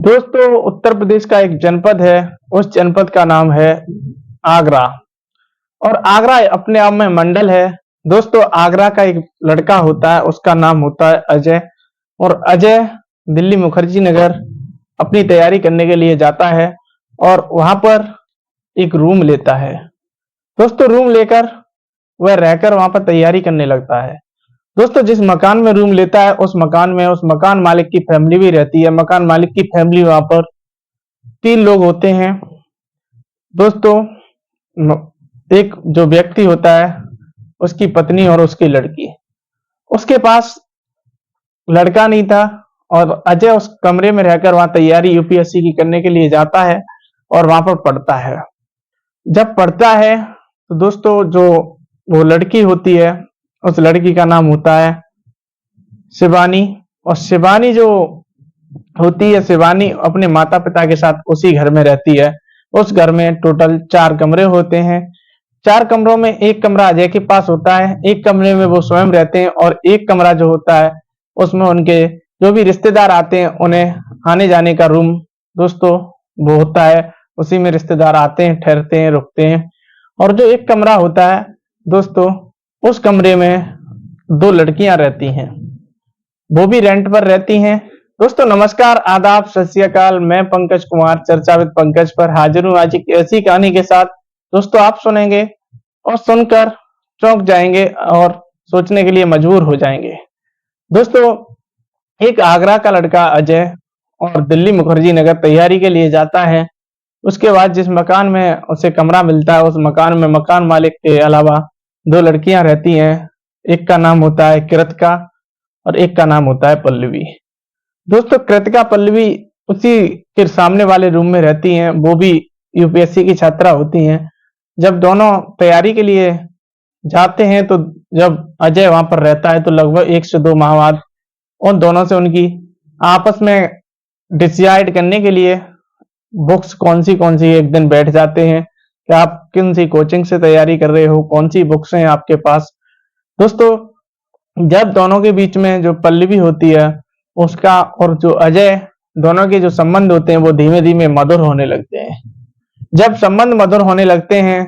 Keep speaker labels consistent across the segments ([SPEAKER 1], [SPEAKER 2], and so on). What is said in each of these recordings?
[SPEAKER 1] दोस्तों, उत्तर प्रदेश का एक जनपद है। उस जनपद का नाम है आगरा। और आगरा अपने आप में मंडल है। दोस्तों, आगरा का एक लड़का होता है, उसका नाम होता है अजय। और अजय दिल्ली मुखर्जी नगर अपनी तैयारी करने के लिए जाता है और वहां पर एक रूम लेता है। दोस्तों, रूम लेकर वह रहकर वहां पर तैयारी करने लगता है। दोस्तों, जिस मकान में रूम लेता है उस मकान मालिक की फैमिली भी रहती है। मकान मालिक की फैमिली वहां पर 3 लोग होते हैं। दोस्तों, एक जो व्यक्ति होता है, उसकी पत्नी और उसकी लड़की। उसके पास लड़का नहीं था और अजय उस कमरे में रहकर वहां तैयारी यूपीएससी की करने के लिए जाता है और वहां पर पढ़ता है। जब पढ़ता है तो दोस्तों, जो वो लड़की होती है, उस लड़की का नाम होता है शिवानी। और शिवानी जो होती है, शिवानी अपने माता पिता के साथ उसी घर में रहती है। उस घर में टोटल 4 कमरे होते हैं। 4 कमरों में एक कमरा अजय के पास होता है, एक कमरे में वो स्वयं रहते हैं और एक कमरा जो होता है उसमें उनके जो भी रिश्तेदार आते हैं उन्हें आने जाने का रूम दोस्तों वो होता है। उसी में रिश्तेदार आते हैं, ठहरते हैं, रुकते हैं। और जो एक कमरा होता है दोस्तों, उस कमरे में 2 लड़कियां रहती हैं, वो भी रेंट पर रहती हैं। दोस्तों नमस्कार, आदाब, सत श्री अकाल। मैं पंकज कुमार, चर्चा विद पंकज पर हाजिर हूँ आज एक ऐसी कहानी के साथ। दोस्तों, आप सुनेंगे और सुनकर चौंक जाएंगे और सोचने के लिए मजबूर हो जाएंगे। दोस्तों, एक आगरा का लड़का अजय और दिल्ली मुखर्जी नगर तैयारी के लिए जाता है। उसके बाद जिस मकान में उसे कमरा मिलता है, उस मकान में मकान मालिक के अलावा 2 लड़कियां रहती हैं। एक का नाम होता है कृतिका और एक का नाम होता है पल्लवी। दोस्तों, कृतिका पल्लवी उसी के सामने वाले रूम में रहती हैं। वो भी यूपीएससी की छात्रा होती हैं। जब दोनों तैयारी के लिए जाते हैं तो जब अजय वहां पर रहता है तो लगभग 1 से 2 माह बाद उन दोनों से उनकी आपस में डिसाइड करने के लिए बुक्स कौन सी एक दिन बैठ जाते हैं कि आप किन सी कोचिंग से तैयारी कर रहे हो, कौन सी बुक्स हैं आपके पास। दोस्तों, जब दोनों के बीच में जो पल्लवी होती है उसका और जो अजय, दोनों के जो संबंध होते हैं वो धीमे धीमे मधुर होने लगते हैं। जब संबंध मधुर होने लगते हैं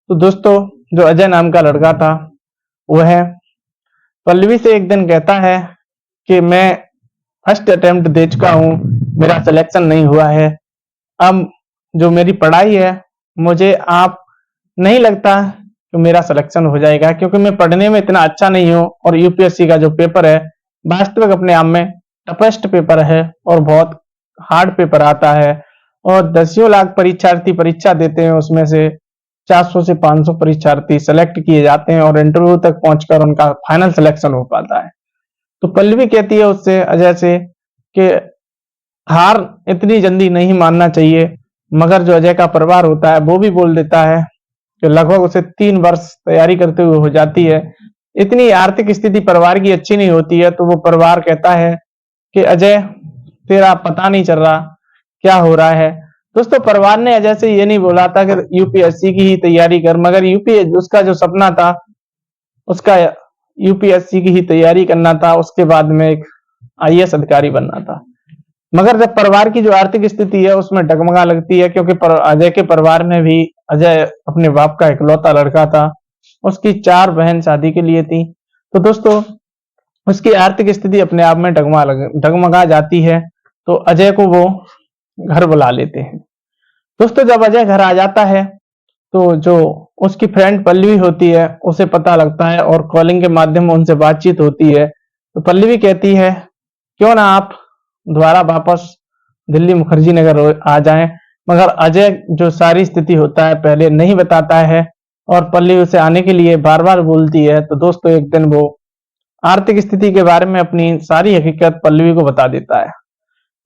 [SPEAKER 1] तो दोस्तों, जो अजय नाम का लड़का था वह पल्लवी से एक दिन कहता है कि मैं फर्स्ट अटेम्प्ट दे चुका हूँ, मेरा सिलेक्शन नहीं हुआ है। अब जो मेरी पढ़ाई है, मुझे आप नहीं लगता कि मेरा सिलेक्शन हो जाएगा, क्योंकि मैं पढ़ने में इतना अच्छा नहीं हूँ और यूपीएससी का जो पेपर है वास्तविक अपने आप में टफेस्ट पेपर है और बहुत हार्ड पेपर आता है। और दसियों लाख परीक्षार्थी परीक्षा देते हैं, उसमें से 400 से 500 परीक्षार्थी सेलेक्ट किए जाते हैं और इंटरव्यू तक पहुंचकर उनका फाइनल सिलेक्शन हो पाता है। तो पल्लवी कहती है उससे, अजय से, कि हार इतनी जल्दी नहीं मानना चाहिए। मगर जो अजय का परिवार होता है वो भी बोल देता है कि लगभग उसे 3 वर्ष तैयारी करते हुए हो जाती है। इतनी आर्थिक स्थिति परिवार की अच्छी नहीं होती है, तो वो परिवार कहता है कि अजय, तेरा पता नहीं चल रहा क्या हो रहा है। दोस्तों, परिवार ने अजय से ये नहीं बोला था कि यूपीएससी की ही तैयारी कर, मगर उसका जो सपना था उसका यूपीएससी की ही तैयारी करना था। उसके बाद में एक आईएएस अधिकारी बनना था। मगर जब परिवार की जो आर्थिक स्थिति है उसमें डगमगा लगती है, क्योंकि अजय के परिवार में भी, अजय अपने बाप का इकलौता लड़का था, उसकी 4 बहन शादी के लिए थी। तो दोस्तों, उसकी आर्थिक स्थिति अपने आप में डगमगा जाती है। तो अजय को वो घर बुला लेते हैं। दोस्तों, जब अजय घर आ जाता है तो जो उसकी फ्रेंड पल्लवी होती है उसे पता लगता है और कॉलिंग के माध्यम उनसे बातचीत होती है। तो पल्लवी कहती है, क्यों ना आप दोबारा वापस दिल्ली मुखर्जी नगर आ जाएं। मगर अजय जो सारी स्थिति होता है पहले नहीं बताता है और पल्लवी उसे आने के लिए बार बार बोलती है। तो दोस्तों, एक दिन वो आर्थिक स्थिति के बारे में अपनी सारी हकीकत पल्लवी को बता देता है।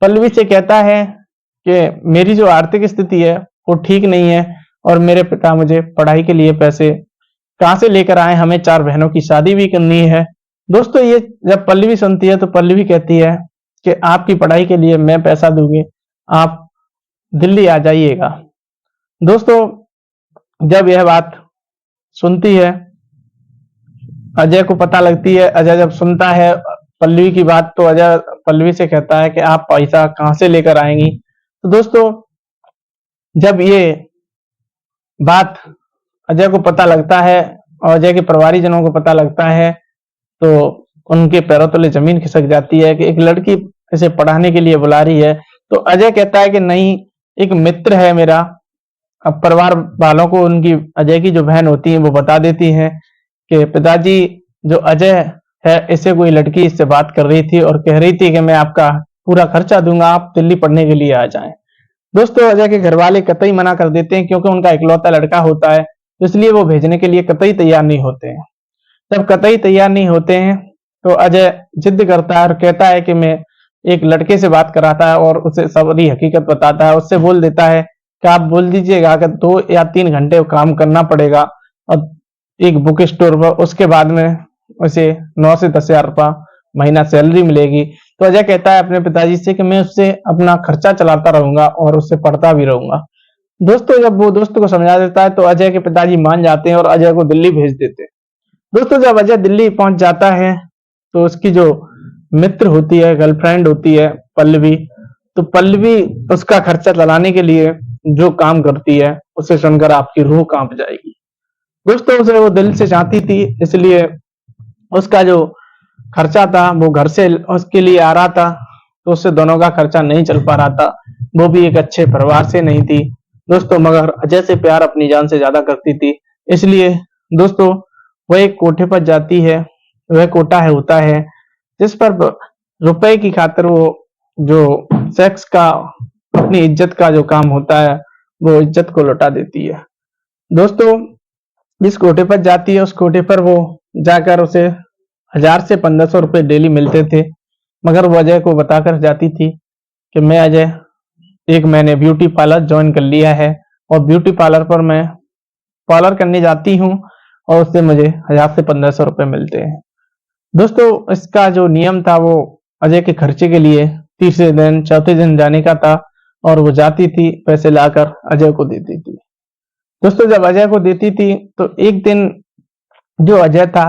[SPEAKER 1] पल्लवी से कहता है कि मेरी जो आर्थिक स्थिति है वो ठीक नहीं है और मेरे पिता मुझे पढ़ाई के लिए पैसे कहाँ से लेकर आए, हमें 4 बहनों की शादी भी करनी है। दोस्तों, ये जब पल्लवी सुनती है तो पल्लवी कहती है कि आपकी पढ़ाई के लिए मैं पैसा दूंगी, आप दिल्ली आ जाइएगा। दोस्तों, जब यह बात सुनती है, अजय को पता लगती है, अजय जब सुनता है पल्लवी की बात तो अजय पल्लवी से कहता है कि आप पैसा कहाँ से लेकर आएंगी। तो दोस्तों जब ये बात अजय को पता लगता है और अजय के परिवारीजनों को पता लगता है तो उनके पैरों तले जमीन खिसक जाती है कि एक लड़की इसे पढ़ाने के लिए बुला रही है। तो अजय कहता है कि नहीं, एक मित्र है मेरा। अब परिवार वालों को उनकी अजय की जो बहन होती है वो बता देती है कि पिताजी, जो अजय है इसे कोई लड़की इससे बात कर रही थी और कह रही थी कि मैं आपका पूरा खर्चा दूंगा, आप दिल्ली पढ़ने के लिए आ जाएं। दोस्तों अजय के घर वाले कतई मना कर देते हैं क्योंकि उनका इकलौता लड़का होता है, तो इसलिए वो भेजने के लिए कतई तैयार नहीं होते हैं। जब कतई तैयार नहीं होते हैं तो अजय जिद करता है और कहता है कि मैं एक लड़के से बात कराता है और उसे सारी हकीकत बताता है। उससे बोल देता है कि आप बोल दीजिएगा कि 2 या 3 घंटे काम करना पड़ेगा और एक बुक स्टोर पर, उसके बाद में उसे 9 से 10 हजार रुपया महीना सैलरी मिलेगी। तो अजय कहता है अपने पिताजी से कि मैं उससे अपना खर्चा चलाता रहूंगा और उससे पढ़ता भी रहूंगा। दोस्तों जब वो दोस्त को समझा देता है तो अजय के पिताजी मान जाते हैं और अजय को दिल्ली भेज देते हैं। दोस्तों जब अजय दिल्ली पहुंच जाता है तो उसकी जो मित्र होती है, गर्लफ्रेंड होती है पल्लवी, तो पल्लवी उसका खर्चा चलाने के लिए जो काम करती है उसे सुनकर आपकी रूह कांप जाएगी। दोस्तों उसे वो दिल से चाहती थी, इसलिए उसका जो खर्चा था वो घर से उसके लिए आ रहा था, तो उससे दोनों का खर्चा नहीं चल पा रहा था। वो भी एक अच्छे परिवार से नहीं थी दोस्तों, मगर अजय से प्यार अपनी जान से ज्यादा करती थी। इसलिए दोस्तों वह एक कोठे पर जाती है। वह कोठा है होता है जिस पर रुपए की खातिर वो जो सेक्स का, अपनी इज्जत का जो काम होता है वो इज्जत को लौटा देती है। दोस्तों जिस कोठे पर जाती है उस कोठे पर वो जाकर उसे 1000 से 1500 रुपए डेली मिलते थे, मगर वो अजय को बताकर जाती थी कि मैं अजय एक मैंने ब्यूटी पार्लर ज्वाइन कर लिया है और ब्यूटी पार्लर पर मैं पार्लर करने जाती हूँ और उससे मुझे 1000 से 1500 रुपए मिलते हैं। दोस्तों इसका जो नियम था वो अजय के खर्चे के लिए तीसरे दिन चौथे दिन जाने का था और वो जाती थी, पैसे लाकर अजय को देती थी। दोस्तों जब अजय को देती थी तो एक दिन जो अजय था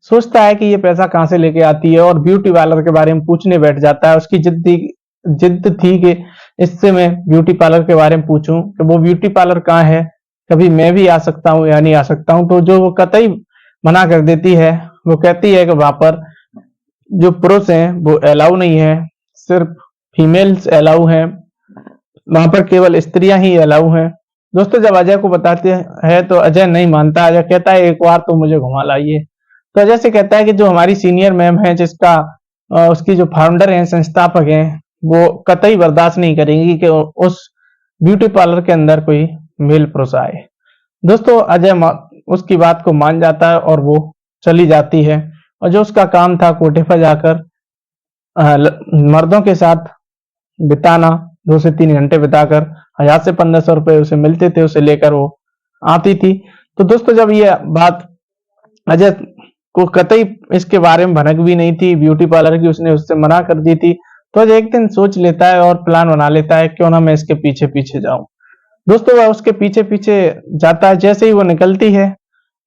[SPEAKER 1] सोचता है कि ये पैसा कहाँ से लेके आती है और ब्यूटी पार्लर के बारे में पूछने बैठ जाता है। उसकी जिद थी कि इससे मैं ब्यूटी पार्लर के बारे में पूछूं कि वो ब्यूटी पार्लर कहाँ है, कभी मैं भी आ सकता हूँ या नहीं आ सकता हूँ। तो जो वो कतई मना कर देती है, वो कहती है कि वहां पर जो पुरुष हैं वो अलाउ नहीं है, सिर्फ फीमेल्स अलाउ हैं, वहां पर केवल स्त्रियां ही अलाउ हैं। दोस्तों जब अजय को बताते हैं तो अजय नहीं मानता। अजय कहता है एक बार तो मुझे घुमा लाइए। तो अजय से कहता है कि जो हमारी सीनियर मैम है, जिसका उसकी जो फाउंडर हैं, संस्थापक हैं, वो कतई बर्दाश्त नहीं करेंगी कि उस ब्यूटी पार्लर के अंदर कोई मेल पुरुष आए। दोस्तों अजय उसकी बात को मान जाता है और वो चली जाती है और जो उसका काम था कोठे पर जाकर मर्दों के साथ बिताना, 2 से 3 घंटे बिताकर 1000 से 1500 रुपए उसे मिलते थे, उसे लेकर वो आती थी। तो दोस्तों जब ये बात अजय को कतई इसके बारे में भनक भी नहीं थी ब्यूटी पार्लर की, उसने उससे मना कर दी थी, तो अजय एक दिन सोच लेता है और प्लान बना लेता है क्यों ना मैं इसके पीछे पीछे जाऊं। दोस्तों वह उसके पीछे पीछे जाता है। जैसे ही वो निकलती है,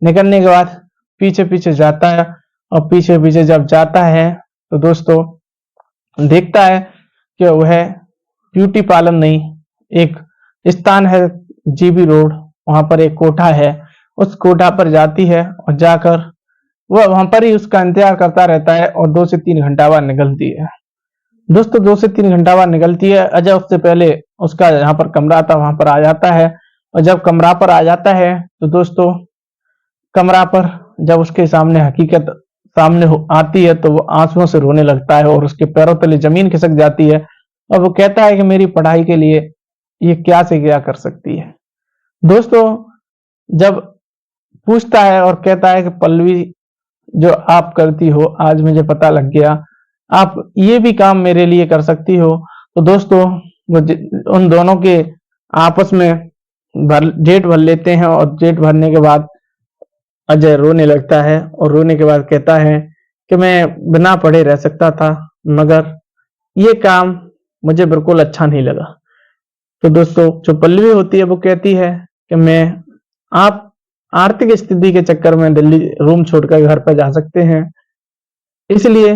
[SPEAKER 1] निकलने के बाद पीछे पीछे जाता है और पीछे पीछे जब जाता है तो दोस्तों देखता है कि वह ब्यूटी पार्लर नहीं, एक स्थान है जीबी रोड, वहां पर एक कोठा है। उस कोठा पर जाती है और जाकर वह वहां पर ही उसका इंतजार करता रहता है और 2 से 3 घंटा बाद निकलती है। दोस्तों 2 से 3 घंटा बाद निकलती है। अजय उससे पहले उसका जहां पर कमरा था वहां पर आ जाता है और जब कमरा पर आ जाता है तो दोस्तों कमरा पर जब उसके सामने हकीकत सामने आती है तो वो आंसुओं से रोने लगता है और उसके पैरों तले जमीन खिसक जाती है और वो कहता है कि मेरी पढ़ाई के लिए ये क्या से क्या कर सकती है। दोस्तों जब पूछता है और कहता है कि पल्लवी जो आप करती हो आज मुझे पता लग गया, आप ये भी काम मेरे लिए कर सकती हो। तो दोस्तों वो उन दोनों के आपस में जेठ भर लेते हैं और जेठ भरने के बाद अजय रोने लगता है और रोने के बाद कहता है कि मैं बिना पढ़े रह सकता था, मगर ये काम मुझे बिल्कुल अच्छा नहीं लगा। तो दोस्तों जो पल्लवी होती है वो कहती है कि मैं आप आर्थिक स्थिति के चक्कर में दिल्ली रूम छोड़कर घर पर जा सकते हैं, इसलिए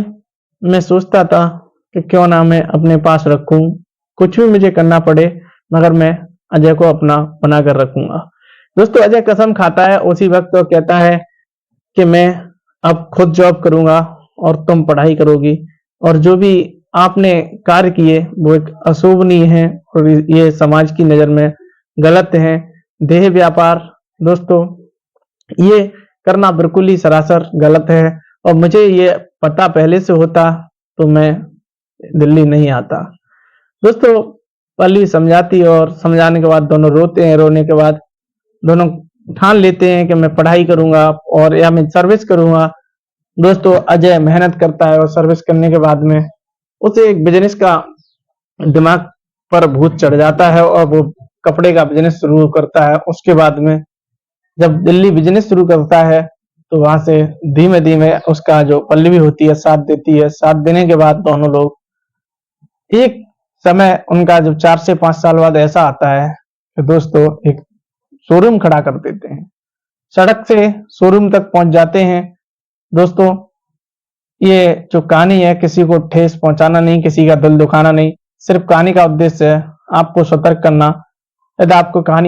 [SPEAKER 1] मैं सोचता था कि क्यों ना मैं अपने पास रखूं, कुछ भी मुझे करना पड़े मगर मैं अजय को अपना बना कर रखूंगा। दोस्तों अजय कसम खाता है उसी वक्त तो कहता है कि मैं अब खुद जॉब करूंगा और तुम पढ़ाई करोगी, और जो भी आपने कार्य किए वो एक अशोभनीय है और ये समाज की नजर में गलत है। देह व्यापार दोस्तों ये करना बिल्कुल ही सरासर गलत है, और मुझे ये पता पहले से होता तो मैं दिल्ली नहीं आता। दोस्तों पल्लवी समझाती और समझाने के बाद दोनों रोते हैं। रोने के बाद दोनों ठान लेते हैं कि मैं पढ़ाई करूंगा और या मैं सर्विस करूंगा। दोस्तों अजय मेहनत करता है और सर्विस करने के बाद में उसे एक बिजनेस का दिमाग पर भूत चढ़ जाता है और वो कपड़े का बिजनेस शुरू करता है। उसके बाद में जब दिल्ली बिजनेस शुरू करता है तो वहां से धीमे धीमे उसका जो पल्लवी होती है साथ देती है। साथ देने के बाद दोनों लोग एक समय उनका जब 4 से 5 साल बाद ऐसा आता है कि दोस्तों एक शोरूम खड़ा कर देते हैं। सड़क से शोरूम तक पहुंच जाते हैं। दोस्तों ये जो कहानी है किसी को ठेस पहुंचाना नहीं, किसी का दिल दुखाना नहीं, सिर्फ कहानी का उद्देश्य है आपको सतर्क करना। यदि आपको कहानी